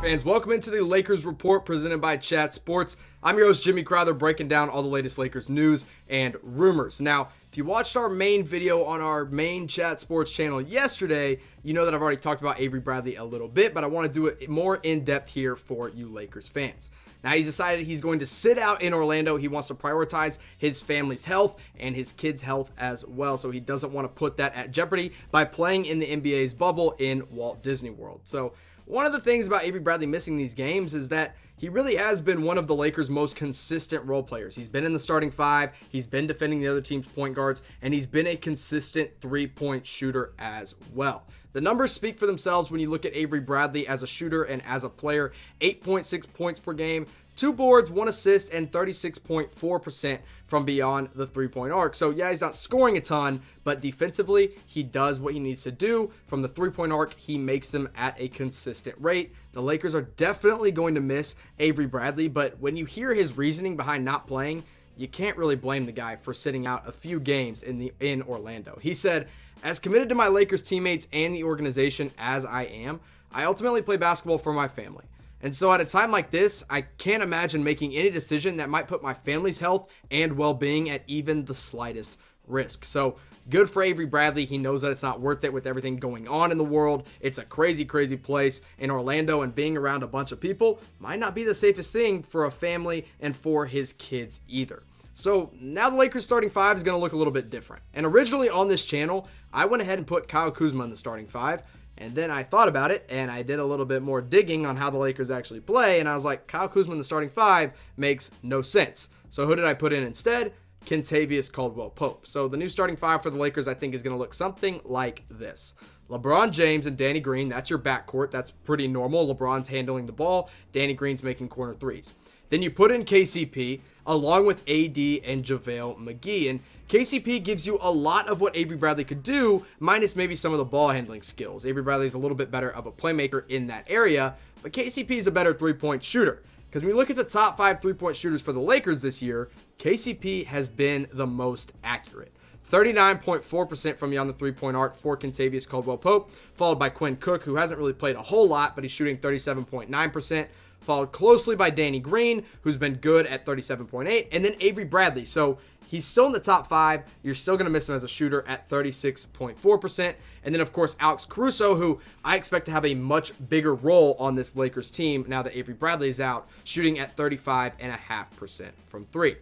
Fans, welcome into the Lakers Report presented by Chat Sports. I'm your host, Jimmy Crowther, breaking down all the latest Lakers news and rumors. Now, if you watched our main video on our main Chat Sports channel yesterday, you know that I've already talked about Avery Bradley a little bit, but I want to do it more in depth here for you Lakers fans. Now, he's decided he's going to sit out in Orlando. He wants to prioritize his family's health and his kids' health as well. So he doesn't want to put that at jeopardy by playing in the NBA's bubble in Walt Disney World. So one of the things about Avery Bradley missing these games is that he really has been one of the Lakers' most consistent role players. He's been in the starting five, he's been defending the other team's point guards, and he's been a consistent three-point shooter as well. The numbers speak for themselves when you look at Avery Bradley as a shooter and as a player. 8.6 points per game, 2 boards, 1 assist, and 36.4% from beyond the three-point arc. So yeah, he's not scoring a ton, but defensively, he does what he needs to do. From the three-point arc, he makes them at a consistent rate. The Lakers are definitely going to miss Avery Bradley, but when you hear his reasoning behind not playing, you can't really blame the guy for sitting out a few games in Orlando. He said, "As committed to my Lakers teammates and the organization as I am, I ultimately play basketball for my family. And so at a time like this, I can't imagine making any decision that might put my family's health and well-being at even the slightest risk." So good for Avery Bradley. He knows that it's not worth it with everything going on in the world. It's a crazy, crazy place in Orlando, and being around a bunch of people might not be the safest thing for a family and for his kids either. So now the Lakers starting five is going to look a little bit different. And originally on this channel, I went ahead and put Kyle Kuzma in the starting five. And then I thought about it, and I did a little bit more digging on how the Lakers actually play, and I was like, Kyle Kuzma in the starting five makes no sense. So who did I put in instead? Kentavious Caldwell-Pope. So the new starting five for the Lakers, I think, is going to look something like this. LeBron James and Danny Green, that's your backcourt. That's pretty normal. LeBron's handling the ball. Danny Green's making corner threes. Then you put in KCP along with AD and JaVale McGee. And KCP gives you a lot of what Avery Bradley could do, minus maybe some of the ball handling skills. Avery Bradley is a little bit better of a playmaker in that area, but KCP is a better three-point shooter. Because when you look at the top 5 three-point shooters for the Lakers this year, KCP has been the most accurate. 39.4% from beyond the three-point arc for Kentavious Caldwell-Pope, followed by Quinn Cook, who hasn't really played a whole lot, but he's shooting 37.9%. Followed closely by Danny Green, who's been good at 37.8%, and then Avery Bradley. So he's still in the top 5. You're still going to miss him as a shooter at 36.4%. And then, of course, Alex Caruso, who I expect to have a much bigger role on this Lakers team now that Avery Bradley is out, shooting at 35.5% from 3.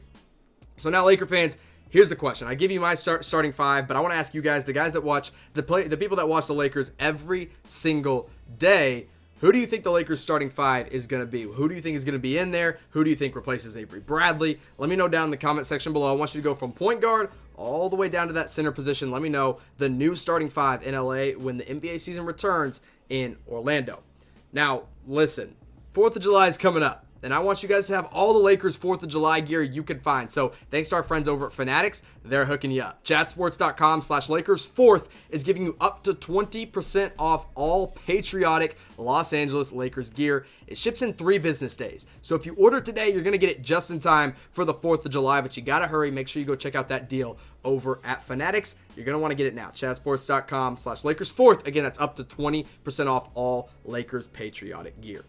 So now, Laker fans, here's the question. I give you my starting 5, but I want to ask you guys, the guys that watch the people that watch the Lakers every single day, who do you think the Lakers starting 5 is going to be? Who do you think is going to be in there? Who do you think replaces Avery Bradley? Let me know down in the comment section below. I want you to go from point guard all the way down to that center position. Let me know the new starting 5 in LA when the NBA season returns in Orlando. Now, listen, 4th of July is coming up, and I want you guys to have all the Lakers 4th of July gear you can find. So thanks to our friends over at Fanatics, they're hooking you up. Chatsports.com/Lakers4th is giving you up to 20% off all patriotic Los Angeles Lakers gear. It ships in 3 business days. So if you order today, you're going to get it just in time for the 4th of July, but you got to hurry. Make sure you go check out that deal over at Fanatics. You're going to want to get it now. Chatsports.com/Lakers4th. Again, that's up to 20% off all Lakers patriotic gear.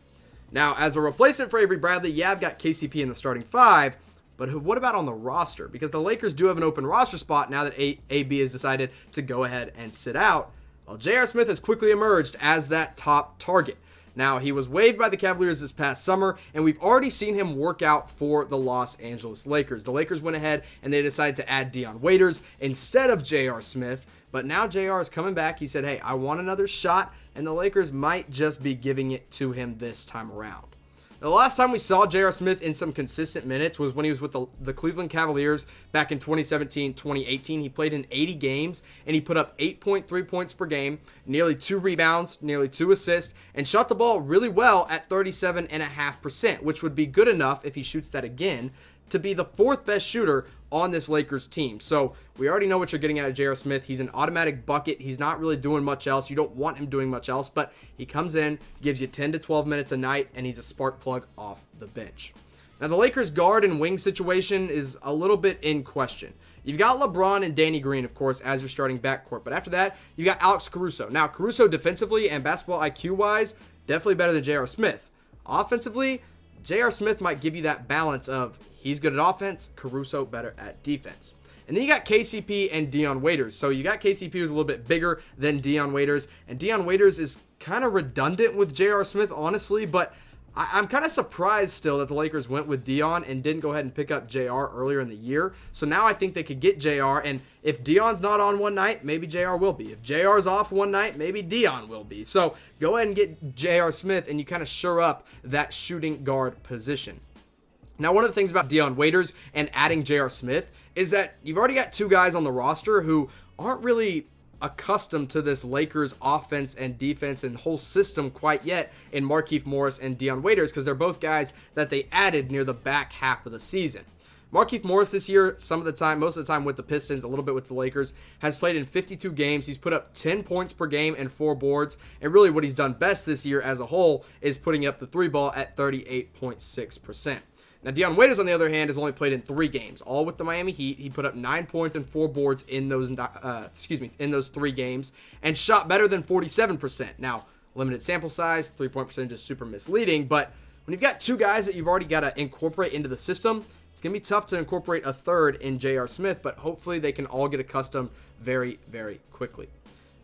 Now, as a replacement for Avery Bradley, yeah, I've got KCP in the starting 5, but what about on the roster? Because the Lakers do have an open roster spot now that AB has decided to go ahead and sit out. Well, J.R. Smith has quickly emerged as that top target. Now, he was waived by the Cavaliers this past summer, and we've already seen him work out for the Los Angeles Lakers. The Lakers went ahead and they decided to add Dion Waiters instead of J.R. Smith, but now J.R. is coming back. He said, hey, I want another shot, and the Lakers might just be giving it to him this time around. The last time we saw J.R. Smith in some consistent minutes was when he was with the Cleveland Cavaliers back in 2017-2018. He played in 80 games, and he put up 8.3 points per game, nearly 2 rebounds, nearly 2 assists, and shot the ball really well at 37.5%, which would be good enough if he shoots that again to be the 4th best shooter on this Lakers team. So we already know what you're getting out of J.R. Smith. He's an automatic bucket. He's not really doing much else. You don't want him doing much else, but he comes in, gives you 10 to 12 minutes a night, and he's a spark plug off the bench. Now, the Lakers guard and wing situation is a little bit in question. You've got LeBron and Danny Green, of course, as your starting backcourt. But after that, you got Alex Caruso. Now, Caruso defensively and basketball IQ-wise, definitely better than J.R. Smith. Offensively, J.R. Smith might give you that balance of he's good at offense, Caruso better at defense. And then you got KCP and Dion Waiters. So you got KCP who's a little bit bigger than Dion Waiters. And Dion Waiters is kind of redundant with J.R. Smith, honestly. But I'm kind of surprised still that the Lakers went with Dion and didn't go ahead and pick up JR earlier in the year. So now I think they could get JR. And if Dion's not on one night, maybe JR will be. If JR's off one night, maybe Dion will be. So go ahead and get J.R. Smith and you kind of shore up that shooting guard position. Now, one of the things about Dion Waiters and adding J.R. Smith is that you've already got two guys on the roster who aren't really accustomed to this Lakers offense and defense and whole system quite yet in Markieff Morris and Dion Waiters, because they're both guys that they added near the back half of the season. Markieff Morris this year, most of the time with the Pistons, a little bit with the Lakers, has played in 52 games. He's put up 10 points per game and 4 boards. And really what he's done best this year as a whole is putting up the 3 ball at 38.6%. Now, Dion Waiters, on the other hand, has only played in 3 games, all with the Miami Heat. He put up 9 points and 4 boards in those 3 games, and shot better than 47%. Now, limited sample size, 3-point percentage is super misleading, but when you've got two guys that you've already got to incorporate into the system, it's going to be tough to incorporate a third in J.R. Smith, but hopefully they can all get accustomed very, very quickly.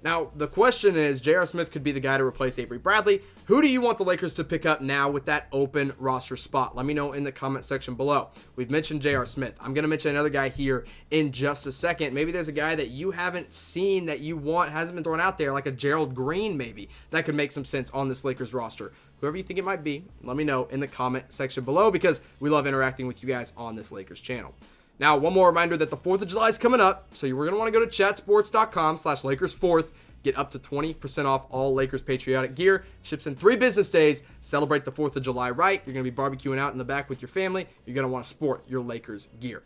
Now, the question is, J.R. Smith could be the guy to replace Avery Bradley. Who do you want the Lakers to pick up now with that open roster spot? Let me know in the comment section below. We've mentioned J.R. Smith. I'm going to mention another guy here in just a second. Maybe there's a guy that you haven't seen that you want, hasn't been thrown out there, like a Gerald Green maybe, that could make some sense on this Lakers roster. Whoever you think it might be, let me know in the comment section below, because we love interacting with you guys on this Lakers channel. Now, one more reminder that the 4th of July is coming up, so you're going to want to go to chatsports.com/LakersFourth. Get up to 20% off all Lakers patriotic gear. Ships in 3 business days. Celebrate the 4th of July right. You're going to be barbecuing out in the back with your family. You're going to want to sport your Lakers gear.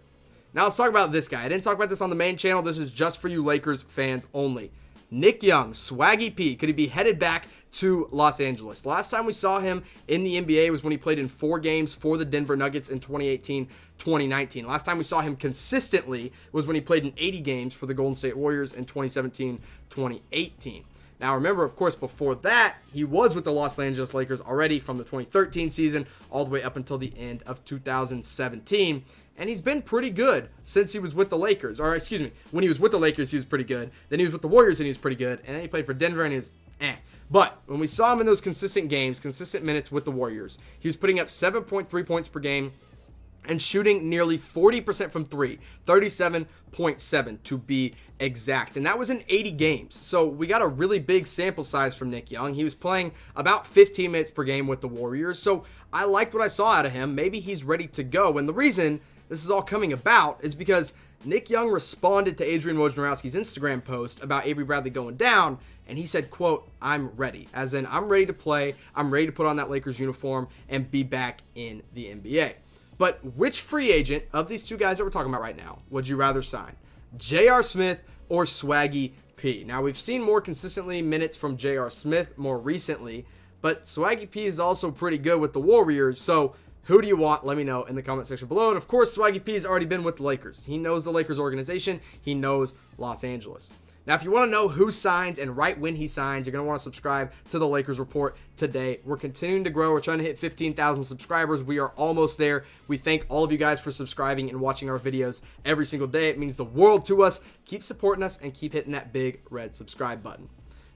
Now, let's talk about this guy. I didn't talk about this on the main channel. This is just for you Lakers fans only. Nick Young, Swaggy P, could he be headed back to Los Angeles? Last time we saw him in the NBA was when he played in 4 games for the Denver Nuggets in 2018-2019. Last time we saw him consistently was when he played in 80 games for the Golden State Warriors in 2017-2018. Now, remember, of course, before that, he was with the Los Angeles Lakers already from the 2013 season all the way up until the end of 2017. And he's been pretty good since he was with the Lakers. Or, excuse me, when he was with the Lakers, he was pretty good. Then he was with the Warriors, and he was pretty good. And then he played for Denver, and he was But when we saw him in those consistent games, consistent minutes with the Warriors, he was putting up 7.3 points per game and shooting nearly 40% from 3, 37.7 to be exact. And that was in 80 games. So we got a really big sample size from Nick Young. He was playing about 15 minutes per game with the Warriors. So I liked what I saw out of him. Maybe he's ready to go. And the reason this is all coming about is because Nick Young responded to Adrian Wojnarowski's Instagram post about Avery Bradley going down, and he said, quote, "I'm ready." As in, I'm ready to play. I'm ready to put on that Lakers uniform and be back in the NBA. But which free agent of these two guys that we're talking about right now would you rather sign? J.R. Smith or Swaggy P? Now, we've seen more consistently minutes from J.R. Smith more recently, but Swaggy P is also pretty good with the Warriors, so who do you want? Let me know in the comment section below. And of course, Swaggy P has already been with the Lakers. He knows the Lakers organization. He knows Los Angeles. Now, if you want to know who signs and right when he signs, you're going to want to subscribe to the Lakers Report today. We're continuing to grow. We're trying to hit 15,000 subscribers. We are almost there. We thank all of you guys for subscribing and watching our videos every single day. It means the world to us. Keep supporting us and keep hitting that big red subscribe button.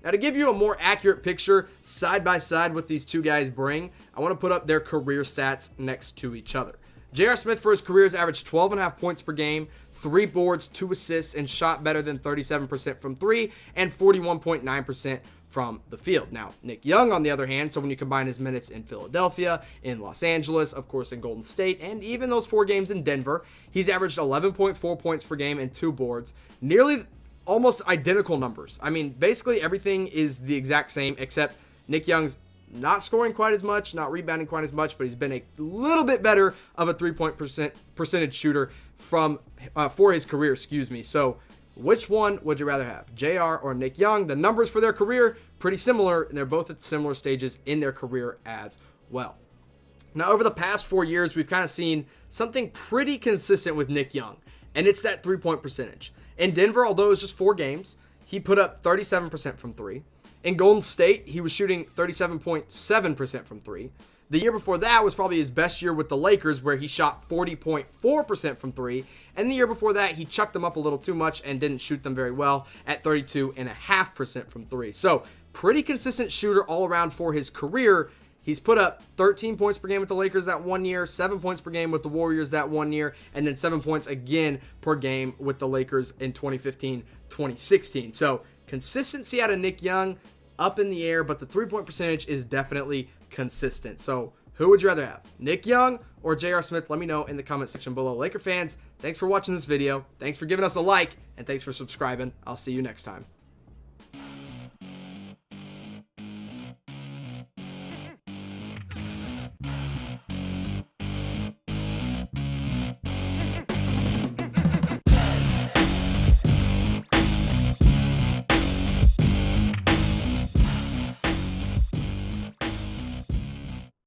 Now, to give you a more accurate picture side by side what these two guys bring, I want to put up their career stats next to each other. J.R. Smith for his career has averaged 12.5 points per game, 3 boards, 2 assists, and shot better than 37% from 3 and 41.9% from the field. Now, Nick Young, on the other hand, so when you combine his minutes in Philadelphia, in Los Angeles, of course in Golden State, and even those 4 games in Denver, he's averaged 11.4 points per game and 2 boards, nearly almost identical numbers. I mean, basically everything is the exact same, except Nick Young's not scoring quite as much, not rebounding quite as much, but he's been a little bit better of a 3-point percentage shooter for his career, So which one would you rather have, JR or Nick Young? The numbers for their career, pretty similar, and they're both at similar stages in their career as well. Now, over the past 4 years, we've kind of seen something pretty consistent with Nick Young. and it's that three-point percentage. In Denver, although it was just 4 games, he put up 37% from 3. In Golden State, he was shooting 37.7% from 3. The year before that was probably his best year with the Lakers, where he shot 40.4% from 3. And the year before that, he chucked them up a little too much and didn't shoot them very well at 32.5% from 3. So, pretty consistent shooter all around for his career. He's put up 13 points per game with the Lakers that 1 year, 7 points per game with the Warriors that 1 year, and then 7 points again per game with the Lakers in 2015-2016. So, consistency out of Nick Young, up in the air, but the three-point percentage is definitely consistent. So, who would you rather have, Nick Young or J.R. Smith? Let me know in the comment section below. Laker fans, thanks for watching this video. Thanks for giving us a like, and thanks for subscribing. I'll see you next time.